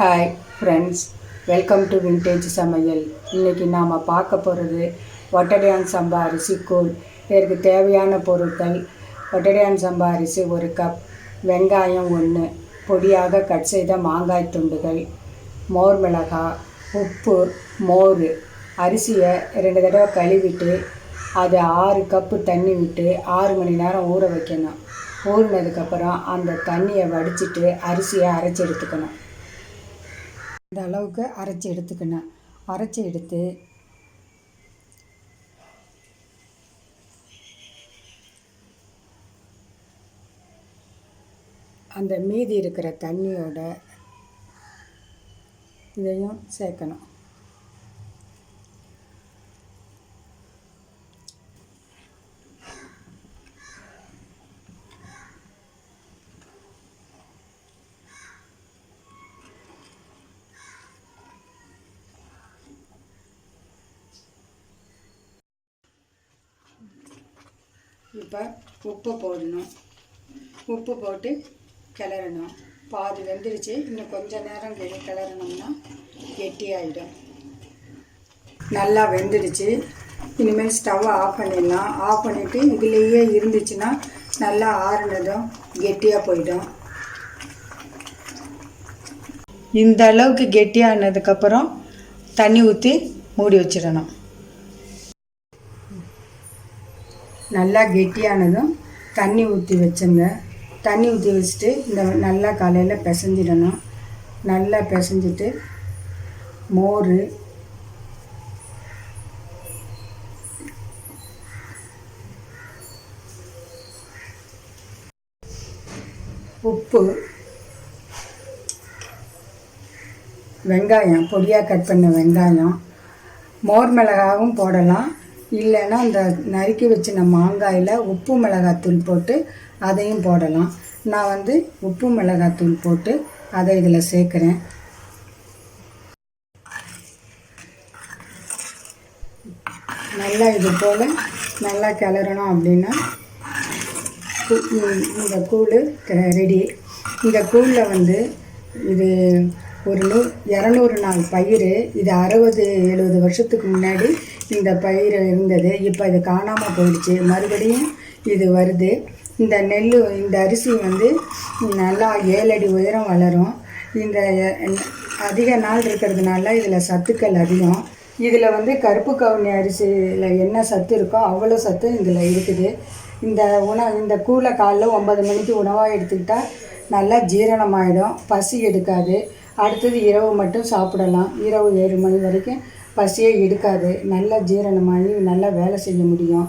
Hi friends, welcome to vintage சமையல். இன்றைக்கி நாம் பார்க்க போகிறது ஒட்டடையான் சம்பா அரிசி கூழ். இதற்கு தேவையான பொருட்கள்: ஒட்டடையான் சம்பா அரிசி 1 கப், வெங்காயம் 1, பொடியாக கட் செய்த மாங்காய் துண்டுகள், மோர் மிளகாய், உப்பு, மோர். அரிசியை 2 தடவை கழுவிட்டு அதை 6 கப்பு தண்ணி விட்டு 6 மணி நேரம் ஊற வைக்கணும். ஊறினதுக்கப்புறம் அந்த தண்ணியை வடிச்சிட்டு அரிசியை அரைச்சி எடுத்துக்கணும். இந்த அளவுக்கு அரைச்சி எடுத்துக்கணும். அரைச்சி எடுத்து அந்த மீதி இருக்கிற தண்ணியோட இதையும் சேர்க்கணும். இப்போ உப்பு போடணும். உப்பு போட்டு கிளறணும். பாதி வெந்துருச்சு. இன்னும் கொஞ்சம் நேரம் கிளறணும்னா கெட்டியாகிடும். நல்லா வெந்துடுச்சு. இனிமேல் ஸ்டவ்வை ஆஃப் பண்ணிடலாம். ஆஃப் பண்ணிவிட்டு இதுலேயே இருந்துச்சுன்னா நல்லா ஆறுனதும் கெட்டியாக போயிடும். இந்த அளவுக்கு கெட்டியானதுக்கப்புறம் தண்ணி ஊற்றி மூடி வச்சிடணும். நல்லா கெட்டியானதும் தண்ணி ஊற்றி வச்சுங்க. தண்ணி ஊற்றி வச்சுட்டு இந்த நல்லா காலையில் பிசைஞ்சிடணும். நல்லா பிசைஞ்சிட்டு மோர், உப்பு, வெங்காயம், பொடியாக கட் பண்ண வெங்காயம், மோர் மிளகாவும் போடலாம். இல்லைன்னா அந்த நறுக்கி வச்சின மாங்காயில் உப்பு மிளகாத்தூள் போட்டு அதையும் போடலாம். நான் உப்பு மிளகாத்தூள் போட்டு அதை இதில் சேர்க்குறேன். நல்லா இது போல் நல்லா கிளறணும். அப்படின்னா இந்த கூழ் ரெடி. இந்த கூழில் இது ஒரு 200 நாள் பயிர். இது 60-70 வருஷத்துக்கு முன்னாடி இந்த பயிர் இருந்தது. இப்போ இது காணாமல் போயிடுச்சு. மறுபடியும் இது வருது. இந்த இந்த அரிசி நல்லா 7 அடி உயரம் வளரும். இந்த அதிக நாள் இருக்கிறதுனால இதில் சத்துக்கள் அதிகம். இதில் கருப்பு கவுனி அரிசியில் என்ன சத்து இருக்கோ அவ்வளோ சத்து இதில் இருக்குது. இந்த கூழை காலைல 9 மணிக்கு உணவாக எடுத்துக்கிட்டால் நல்லா ஜீரணமாகிடும். பசி எடுக்காது. அடுத்தது இரவு மட்டும் சாப்பிடலாம். இரவு 7 மணி வரைக்கும் பசியே எடுக்காது. நல்லா ஜீரணமாகி நல்லா வேலை செய்ய முடியும்.